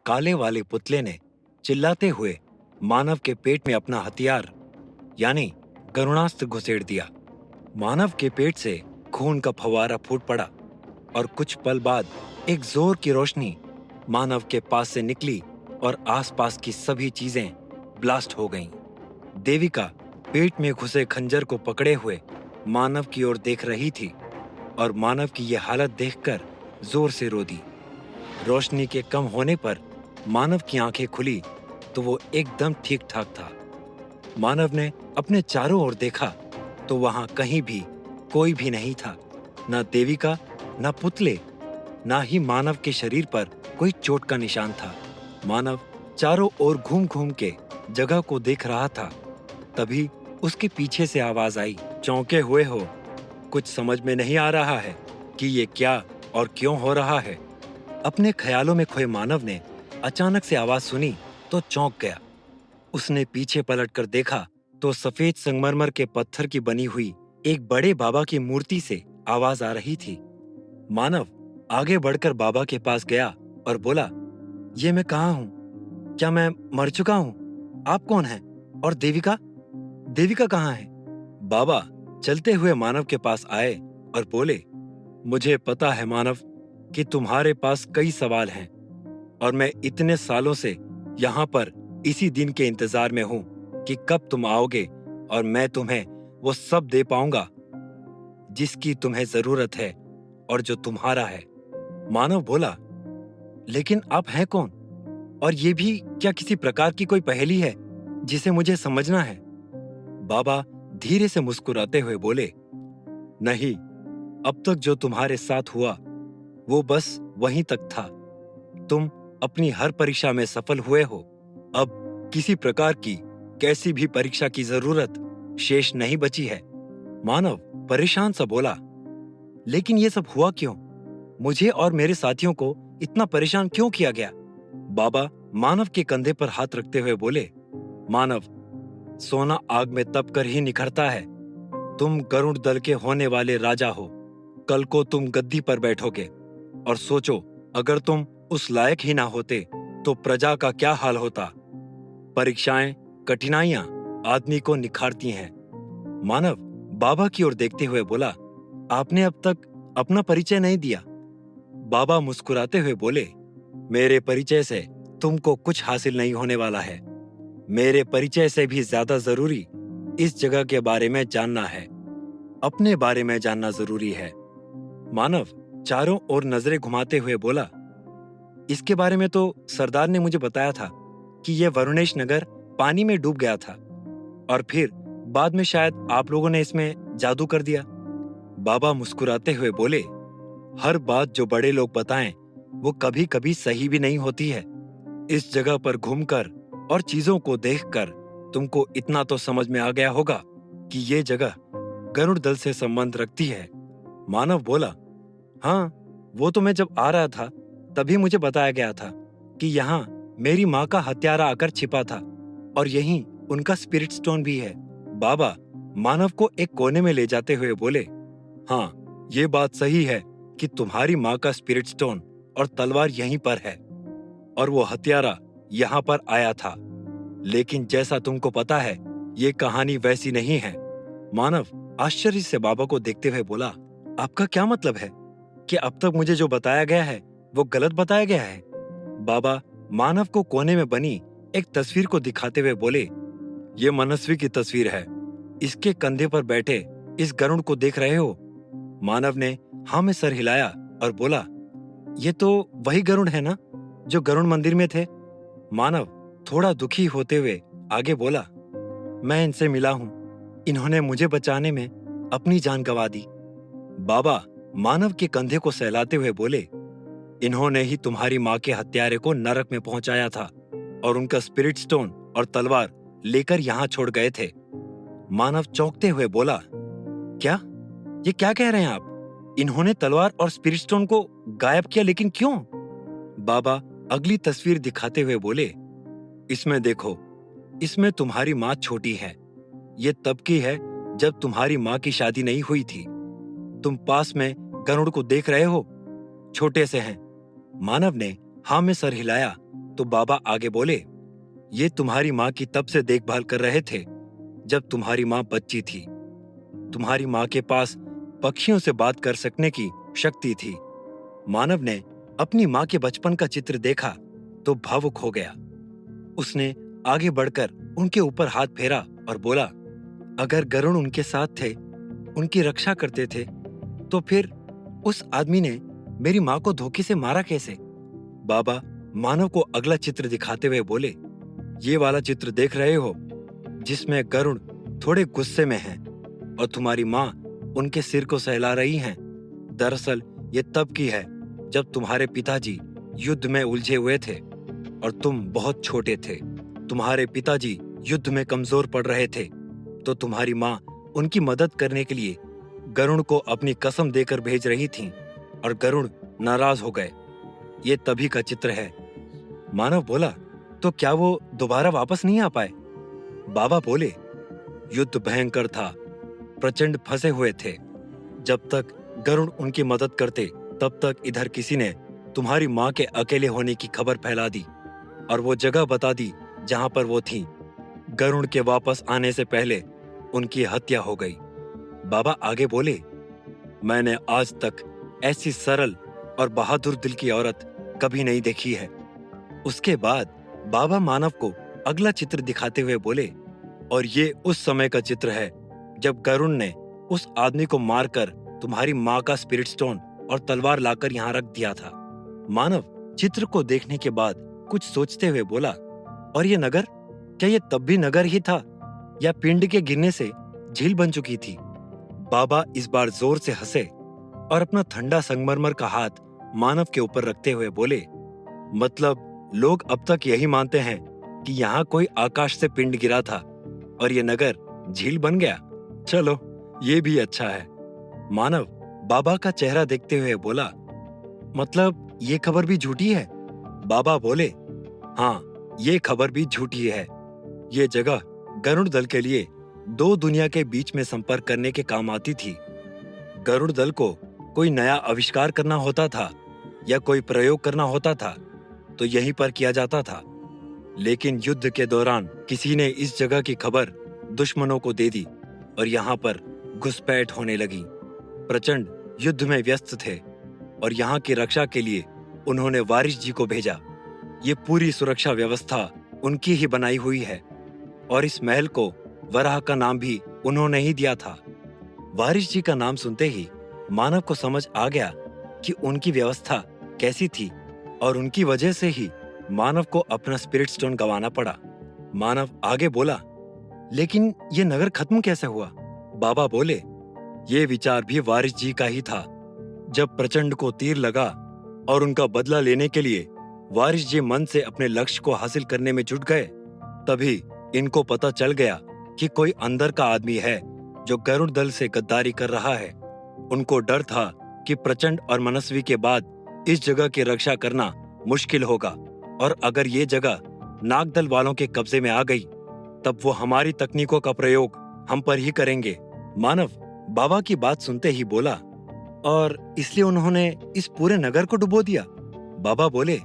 काले वाले पुतले ने चिल्लाते हुए मानव के पेट में अपना हथियार यानी गरुणास्त्र घुसेड़ दिया। मानव के पेट से खून का फव्वारा फूट पड़ा और कुछ पल बाद एक जोर की रोशनी मानव के पास से निकली और आसपास की सभी चीजें ब्लास्ट हो गईं। देविका पेट में घुसे खंजर को पकड़े हुए मानव की ओर देख रही थी और मानव की यह हालत देखकर जोर से रो दी। रोशनी के कम होने पर मानव की आंखें खुली तो वो एकदम ठीक ठाक था। मानव ने अपने चारों ओर देखा तो वहां कहीं भी कोई भी नहीं था, न देविका, न पुतले, न ही मानव के शरीर पर कोई चोट का निशान था। मानव चारों ओर घूम घूम के जगह को देख रहा था। तभी उसके पीछे से आवाज आई, चौंके हुए हो? कुछ समझ में नहीं आ रहा है कि ये क्या और क्यों हो रहा है। अपने ख्यालों में खोए मानव ने अचानक से आवाज सुनी तो चौंक गया। उसने पीछे पलटकर देखा तो सफेद संगमरमर के पत्थर की बनी हुई एक बड़े बाबा की मूर्ति से आवाज आ रही थी। मानव आगे बढ़कर बाबा के पास गया और बोला, ये मैं कहाँ हूँ? क्या मैं मर चुका हूँ? आप कौन हैं? और देविका? देविका कहाँ है? बाबा चलते हुए मानव के पास आए और बोले, मुझे पता है मानव कि तुम्हारे पास कई सवाल हैं और मैं इतने सालों से यहाँ पर इसी दिन के इंतजार में हूँ कि कब तुम आओगे और मैं तुम्हें वो सब दे पाऊंगा जिसकी तुम्हें जरूरत है और जो तुम्हारा है। मानव बोला, लेकिन आप हैं कौन? और ये भी क्या किसी प्रकार की कोई पहेली है जिसे मुझे समझना है? बाबा धीरे से मुस्कुराते हुए बोले, नहीं, अब तक जो तुम्हारे साथ हुआ वो बस वहीं तक था। तुम अपनी हर परीक्षा में सफल हुए हो। अब किसी प्रकार की कैसी भी परीक्षा की जरूरत शेष नहीं बची है। मानव परेशान सा बोला, लेकिन ये सब हुआ क्यों? मुझे और मेरे साथियों को इतना परेशान क्यों किया गया? बाबा मानव के कंधे पर हाथ रखते हुए बोले, मानव, सोना आग में तप कर ही निखरता है। तुम गरुड़ दल के होने वाले राजा हो। कल को तुम गद्दी पर बैठोगे और सोचो, अगर तुम उस लायक ही ना होते तो प्रजा का क्या हाल होता। परीक्षाएं, कठिनाइयां आदमी को निखारती हैं। मानव बाबा की ओर देखते हुए बोला, आपने अब तक अपना परिचय नहीं दिया। बाबा मुस्कुराते हुए बोले, मेरे परिचय से तुमको कुछ हासिल नहीं होने वाला है। मेरे परिचय से भी ज्यादा जरूरी इस जगह के बारे में जानना है। अपने बारे में जानना जरूरी है। मानव चारों ओर नजरें घुमाते हुए बोला, इसके बारे में तो सरदार ने मुझे बताया था कि यह वरुणेश नगर पानी में डूब गया था और फिर बाद में शायद आप लोगों ने इसमें जादू कर दिया। बाबा मुस्कुराते हुए बोले, हर बात जो बड़े लोग बताएं वो कभी कभी सही भी नहीं होती है। इस जगह पर घूमकर और चीजों को देखकर तुमको इतना तो समझ में आ गया होगा कि ये जगह गरुड़ दल से संबंध रखती है। मानव बोला, हाँ, वो तो मैं जब आ रहा था तभी मुझे बताया गया था कि यहाँ मेरी माँ का हत्यारा आकर छिपा था और यहीं उनका स्पिरिट स्टोन भी है। बाबा मानव को एक कोने में ले जाते हुए बोले, हाँ, ये बात सही है कि तुम्हारी माँ का स्पिरिट स्टोन और तलवार यहीं पर है और वो हत्यारा यहाँ पर आया था। लेकिन जैसा तुमको पता है, ये कहानी वैसी नहीं है। मानव आश्चर्य से बाबा को देखते हुए बोला, आपका क्या मतलब है कि अब तक मुझे जो बताया गया है वो गलत बताया गया है? बाबा मानव को कोने में बनी एक तस्वीर को दिखाते हुए बोले, ये मनस्वी की तस्वीर है। इसके कंधे पर बैठे इस गरुड़ को देख रहे हो? मानव ने हाँ में सर हिलाया और बोला, ये तो वही गरुड़ है ना जो गरुड़ मंदिर में थे? मानव थोड़ा दुखी होते हुए आगे बोला, मैं इनसे मिला हूं। इन्होंने मुझे बचाने में अपनी जान गंवा दी। बाबा मानव के कंधे को सहलाते हुए बोले, इन्होंने ही तुम्हारी माँ के हत्यारे को नरक में पहुंचाया था और उनका स्पिरिट स्टोन और तलवार लेकर यहाँ छोड़ गए थे। मानव चौंकते हुए बोला, क्या? ये क्या कह रहे हैं आप? इन्होंने तलवार और स्पिरिट स्टोन को गायब किया, लेकिन क्यों? बाबा अगली तस्वीर दिखाते हुए बोले, इसमें देखो, इसमें तुम्हारी माँ छोटी है। ये तब की है जब तुम्हारी माँ की शादी नहीं हुई थी। तुम पास में गरुड़ को देख रहे हो, छोटे से हैं। मानव ने हाँ में सर हिलाया तो बाबा आगे बोले, ये तुम्हारी माँ की तब से देखभाल कर रहे थे जब तुम्हारी माँ बच्ची थी। तुम्हारी माँ के पास पक्षियों से बात कर सकने की शक्ति थी। मानव ने अपनी माँ के बचपन का चित्र देखा तो भावुक हो गया। उसने आगे बढ़कर उनके ऊपर हाथ फेरा और बोला, अगर गरुण उनके साथ थे, उनकी रक्षा करते थे, तो फिर उस आदमी ने मेरी माँ को धोखे से मारा कैसे? बाबा मानव को अगला चित्र दिखाते हुए बोले, ये वाला चित्र देख रहे हो, जिसमें गरुण थोड़े गुस्से में है और तुम्हारी माँ उनके सिर को सहला रही हैं। दरअसल ये तब की है जब तुम्हारे पिताजी युद्ध में उलझे हुए थे और तुम बहुत छोटे थे। तुम्हारे पिताजी युद्ध में कमजोर पड़ रहे थे, तो तुम्हारी माँ उनकी मदद करने के लिए गरुण को अपनी कसम देकर भेज रही थीं और गरुण नाराज हो गए। ये तभी का चित्र है। मानव बोला, तो क्या वो दोबारा वापस नहीं आ पाए? बाबा बोले, युद्ध भयंकर था, प्रचंड फंसे हुए थे। जब तक गरुण उनकी मदद करते, तब तक इधर किसी ने तुम्हारी माँ के अकेले होने की खबर फैला दी और वो जगह बता दी जहां पर वो थीं। गरुण के वापस आने से पहले उनकी हत्या हो गई। बाबा आगे बोले, मैंने आज तक ऐसी सरल और बहादुर दिल की औरत कभी नहीं देखी है। उसके बाद बाबा मानव को अगला चित्र दिखाते हुए बोले, और ये उस समय का चित्र है जब गरुण ने उस आदमी को मारकर तुम्हारी माँ का स्पिरिट स्टोन और तलवार लाकर यहाँ रख दिया था। मानव चित्र को देखने के बाद कुछ सोचते हुए बोला, और ये नगर, क्या ये तब भी नगर ही था या पिंड के गिरने से झील बन चुकी थी? बाबा इस बार जोर से हंसे और अपना ठंडा संगमरमर का हाथ मानव के ऊपर रखते हुए बोले, मतलब लोग अब तक यही मानते हैं कि यहाँ कोई आकाश से पिंड गिरा था और ये नगर झील बन गया। चलो, ये भी अच्छा है। मानव बाबा का चेहरा देखते हुए बोला, मतलब ये खबर भी झूठी है? बाबा बोले, हाँ, ये खबर भी झूठी है। ये जगह गरुड़ दल के लिए दो दुनिया के बीच में संपर्क करने के काम आती थी। गरुड़ दल को कोई नया आविष्कार करना होता था या कोई प्रयोग करना होता था तो यहीं पर किया जाता था। लेकिन युद्ध के दौरान किसी ने इस जगह की खबर दुश्मनों को दे दी और यहाँ पर घुसपैठ होने लगी। प्रचंड युद्ध में व्यस्त थे और यहाँ की रक्षा के लिए उन्होंने वारिस जी को भेजा। ये पूरी सुरक्षा व्यवस्था उनकी ही बनाई हुई है और इस महल को वराह का नाम भी उन्होंने ही दिया था। वारिस जी का नाम सुनते ही मानव को समझ आ गया कि उनकी व्यवस्था कैसी थी और उनकी वजह से ही मानव को अपना स्पिरिट स्टोन गंवाना पड़ा। मानव आगे बोला, लेकिन ये नगर खत्म कैसे हुआ? बाबा बोले, ये विचार भी वारिस जी का ही था। जब प्रचंड को तीर लगा और उनका बदला लेने के लिए वारिस जी मन से अपने लक्ष्य को हासिल करने में जुट गए, तभी इनको पता चल गया कि कोई अंदर का आदमी है जो गरुड़ दल से गद्दारी कर रहा है। उनको डर था कि प्रचंड और मनस्वी के बाद इस जगह की रक्षा करना मुश्किल होगा और अगर ये जगह नागदल वालों के कब्जे में आ गई तब वो हमारी तकनीकों का प्रयोग हम पर ही करेंगे। मानव बाबा की बात सुनते ही बोला, और इसलिए उन्होंने इस पूरे नगर को डुबो दिया? बाबा बोले,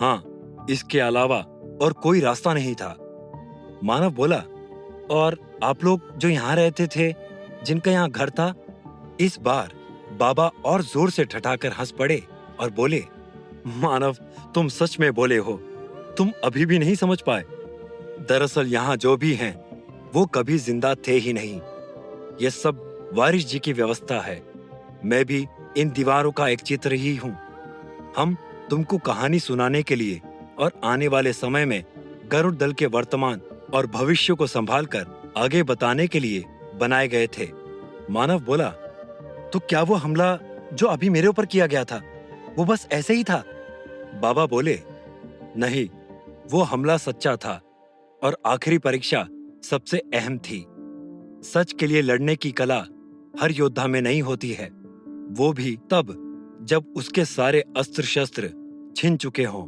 हाँ, इसके अलावा और कोई रास्ता नहीं था। मानव बोला, और आप लोग जो यहाँ रहते थे, जिनका यहाँ घर था? इस बार बाबा और जोर से ठठाकर हंस पड़े और बोले, मानव, तुम सच में बोले हो, तुम अभी भी नहीं समझ पाए। दरअसल यहाँ जो भी हैं, वो कभी जिंदा थे ही नहीं। ये सब वारिस जी की व्यवस्था है। मैं भी इन दीवारों का एक चित्र ही हूँ। हम तुमको कहानी सुनाने के लिए और आने वाले समय में गरुड़ दल के वर्तमान और भविष्य को संभालकर आगे बताने के लिए बनाए गए थे। मानव बोला, तो क्या वो हमला जो अभी मेरे ऊपर किया गया था, वो बस ऐसे ही था? बाबा बोले, नहीं, वो हमला सच्चा था और आखिरी परीक्षा सबसे अहम थी। सच के लिए लड़ने की कला हर योद्धा में नहीं होती है, वो भी तब जब उसके सारे अस्त्र शस्त्र छिन चुके हों।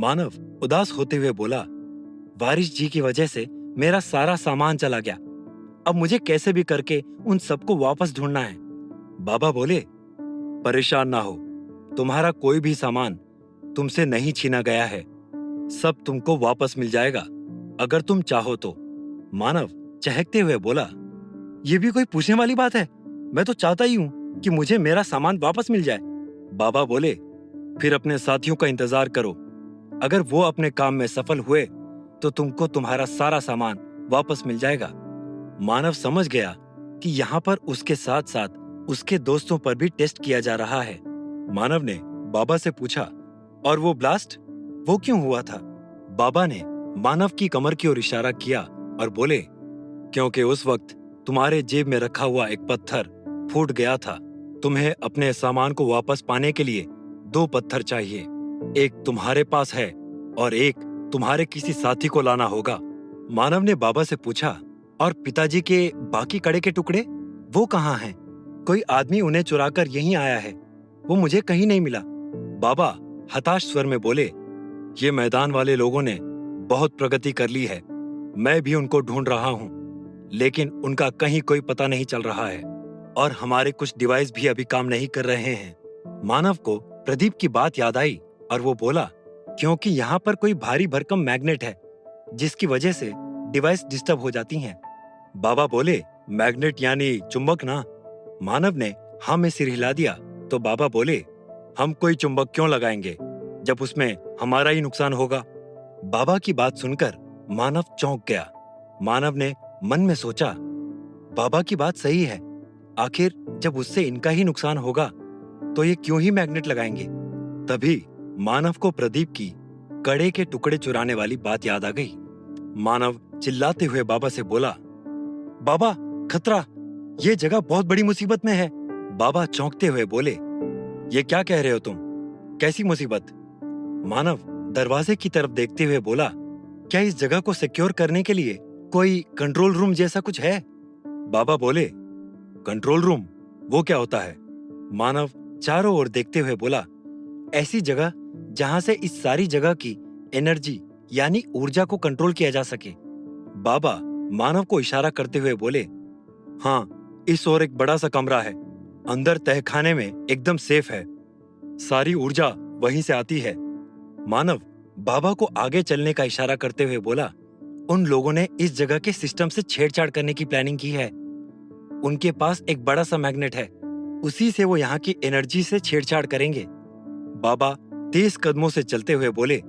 मानव उदास होते हुए बोला, वारिस जी की वजह से मेरा सारा सामान चला गया। अब मुझे कैसे भी करके उन सबको वापस ढूंढना है। बाबा बोले, परेशान ना हो, तुम्हारा कोई भी सामान तुमसे नहीं छीना गया है। सब तुमको वापस मिल जाएगा अगर तुम चाहो तो। मानव चहकते हुए बोला, ये भी कोई पूछने वाली बात है? मैं तो चाहता ही हूं कि मुझे मेरा सामान वापस मिल जाए। बाबा बोले, फिर अपने साथियों का इंतजार करो। अगर वो अपने काम में सफल हुए तो तुमको तुम्हारा सारा सामान वापस मिल जाएगा। मानव समझ गया कि यहाँ पर उसके साथ साथ उसके दोस्तों पर भी टेस्ट किया जा रहा है। मानव ने बाबा से पूछा, और वो ब्लास्ट वो क्यों हुआ था? बाबा ने मानव की कमर की ओर इशारा किया और बोले, क्योंकि उस वक्त तुम्हारे जेब में रखा हुआ एक पत्थर फूट गया था। तुम्हें अपने सामान को वापस पाने के लिए 2 पत्थर चाहिए। एक तुम्हारे पास है और एक तुम्हारे किसी साथी को लाना होगा। मानव ने बाबा से पूछा, और पिताजी के बाकी कड़े के टुकड़े वो कहाँ हैं? कोई आदमी उन्हें चुराकर यहीं आया है, वो मुझे कहीं नहीं मिला। बाबा हताश स्वर में बोले, ये मैदान वाले लोगों ने बहुत प्रगति कर ली है। मैं भी उनको ढूंढ रहा हूँ, लेकिन उनका कहीं कोई पता नहीं चल रहा है और हमारे कुछ डिवाइस भी अभी काम नहीं कर रहे हैं। मानव को प्रदीप की बात याद आई और वो बोला, क्योंकि यहाँ पर कोई भारी भरकम मैग्नेट है जिसकी वजह से डिवाइस डिस्टर्ब हो जाती हैं। बाबा बोले, मैग्नेट यानी चुंबक ना? मानव ने हाँ में सिर हिला दिया तो बाबा बोले, हम कोई चुंबक क्यों लगाएंगे जब उसमें हमारा ही नुकसान होगा। बाबा की बात सुनकर मानव चौंक गया। मानव ने मन में सोचा, बाबा की बात सही है। आखिर जब उससे इनका ही नुकसान होगा तो ये क्यों ही मैग्नेट लगाएंगे। तभी मानव को प्रदीप की कड़े के टुकड़े चुराने वाली बात याद आ गई। मानव चिल्लाते हुए बाबा से बोला, बाबा खतरा, ये जगह बहुत बड़ी मुसीबत में है। बाबा चौंकते हुए बोले, ये क्या कह रहे हो तुम? कैसी मुसीबत? मानव दरवाजे की तरफ देखते हुए बोला, क्या इस जगह को सिक्योर करने के लिए कोई कंट्रोल रूम जैसा कुछ है? बाबा बोले, कंट्रोल रूम वो क्या होता है? मानव चारों ओर देखते हुए बोला, ऐसी जगह जहां से इस सारी जगह की एनर्जी यानी ऊर्जा को कंट्रोल किया जा सके। बाबा मानव को इशारा करते हुए बोले, हाँ, इस ओर एक बड़ा सा कमरा है, अंदर तहखाने में एकदम सेफ है, सारी ऊर्जा वहीं से आती है। मानव बाबा को आगे चलने का इशारा करते हुए बोला, उन लोगों ने इस जगह के सिस्टम से छेड़छाड़ करने की प्लानिंग की है। उनके पास एक बड़ा सा मैग्नेट है, उसी से वो यहाँ की एनर्जी से छेड़छाड़ करेंगे। बाबा तेज कदमों से चलते हुए बोले,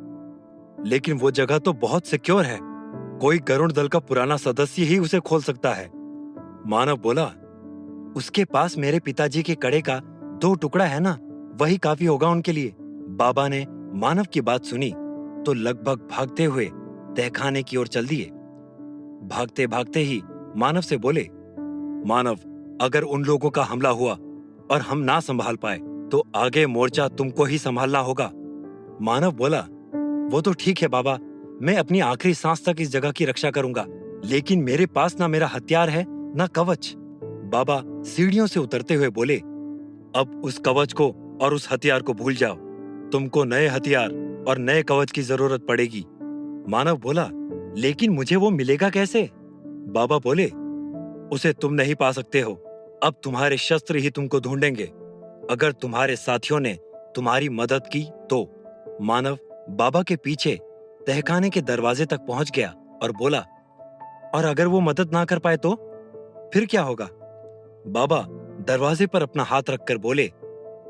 लेकिन वो जगह तो बहुत सिक्योर है, कोई गरुड़ दल का पुराना सदस्य ही उसे खोल सकता है। मानव बोला, उसके पास मेरे पिताजी के कड़े का 2 टुकड़ा है ना, वही काफी होगा उनके लिए। बाबा ने मानव की बात सुनी तो लगभग भागते हुए तहखाने की ओर चल दिए। भागते भागते ही मानव से बोले, मानव, अगर उन लोगों का हमला हुआ और हम ना संभाल पाए तो आगे मोर्चा तुमको ही संभालना होगा। मानव बोला, वो तो ठीक है बाबा, मैं अपनी आखिरी सांस तक इस जगह की रक्षा करूंगा, लेकिन मेरे पास ना मेरा हथियार है ना कवच। बाबा सीढ़ियों से उतरते हुए बोले, अब उस कवच को और उस हथियार को भूल जाओ, तुमको नए हथियार और नए कवच की जरूरत पड़ेगी। मानव बोला, लेकिन मुझे वो मिलेगा कैसे? बाबा बोले, उसे तुम नहीं पा सकते हो, अब तुम्हारे शस्त्र ही तुमको ढूंढेंगे, अगर तुम्हारे साथियों ने तुम्हारी मदद की तो। मानव बाबा के पीछे तहखाने के दरवाजे तक पहुंच गया और बोला, और अगर वो मदद ना कर पाए तो फिर क्या होगा? बाबा दरवाजे पर अपना हाथ रखकर बोले,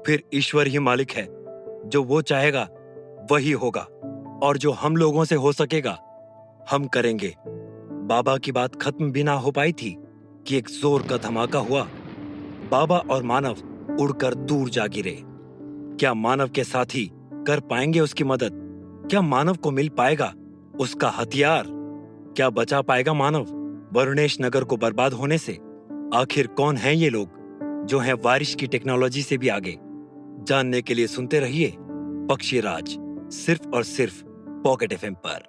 फिर ईश्वर ही मालिक है, जो वो चाहेगा वही होगा, और जो हम लोगों से हो सकेगा हम करेंगे। बाबा की बात खत्म भी ना हो पाई थी कि एक जोर का धमाका हुआ। बाबा और मानव उड़कर दूर जा गिरे। क्या मानव के साथी कर पाएंगे उसकी मदद? क्या मानव को मिल पाएगा उसका हथियार? क्या बचा पाएगा मानव वरुणेश नगर को बर्बाद होने से? आखिर कौन है ये लोग जो हैं बारिश की टेक्नोलॉजी से भी आगे? जानने के लिए सुनते रहिए पक्षी राज, सिर्फ और सिर्फ पॉकेट एफएम पर।